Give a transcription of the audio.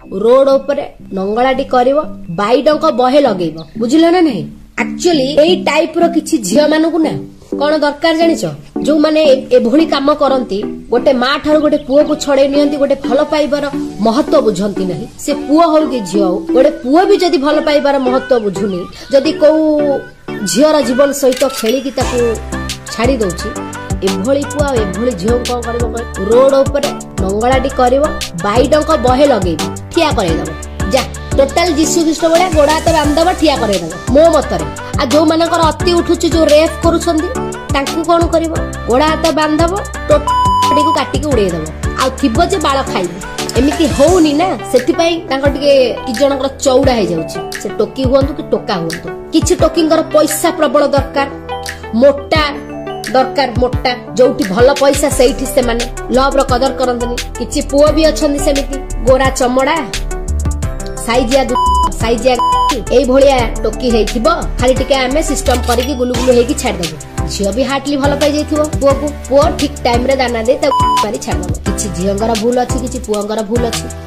Road उपरे नंगलाटी करिवो बाइडंक बहे लगेइबो बुझिलो ना नहीं। एक्चुअली एई टाइप रो किछि झियो मानकु ना कौन दरकार जानिଛ जो माने एभली काम करती गोटे माँ ठार गोटे पुओ को छड़े नियंती गोटे भल पाइबार महत्व बुझंती नहीं। से पुओ हो कि झियो हो गोटे पुओ भी जदि भल पाइबार महत्व बुझुनी जदि को झियर जीवन सहित खेलिकी ताकू छाड़ी दउछि एभली पुआ एभली झियो कौन करिवो रोड ऊपर नंगलाटी करिवो बाइडंक बहे लगेइबो ठिया करैदबो जा टोटाल जीशु ख्रीष्ट बढिया गोड़ा हाथ बांधब ठिया करैदबो मो मतरे। आ जो मानकर अति उठुछि जो रेप करूछंदी तांकू कोन करिवो गोड़ा हाथ बांधब टोटाली को काटिके उड़ेइ दबो आ थिबो जे बाळ खाइबो एमिति होउनी ना सेति पई तांको टिके कि जनकर चौड़ा हे जाउछि से टोकी हुअंतु कि टोका हुअंतु किछि टोकिंगर पैसा प्रबल दरकार मोटा दरकार मोटा जोठी भल पैसा सेठी से माने लव रो कदर करंतनी किछि पुओ भी अछंदी सेमिति गोरा चमड़ा साइजिया साइजिया एई भलिया टोकी हेइथिबो खाली टिके आमे सिस्टम करिकि गुलुगुलु हेकि छाड़ देबो झियो भी हार्टली भल पाई जाइथिबो पुओ को पुओ ठीक टाइम रे दाना दे त मारी छाड़ देबो किछि झियोंगर भूल अछि किछि पुओंगर भूल अछि।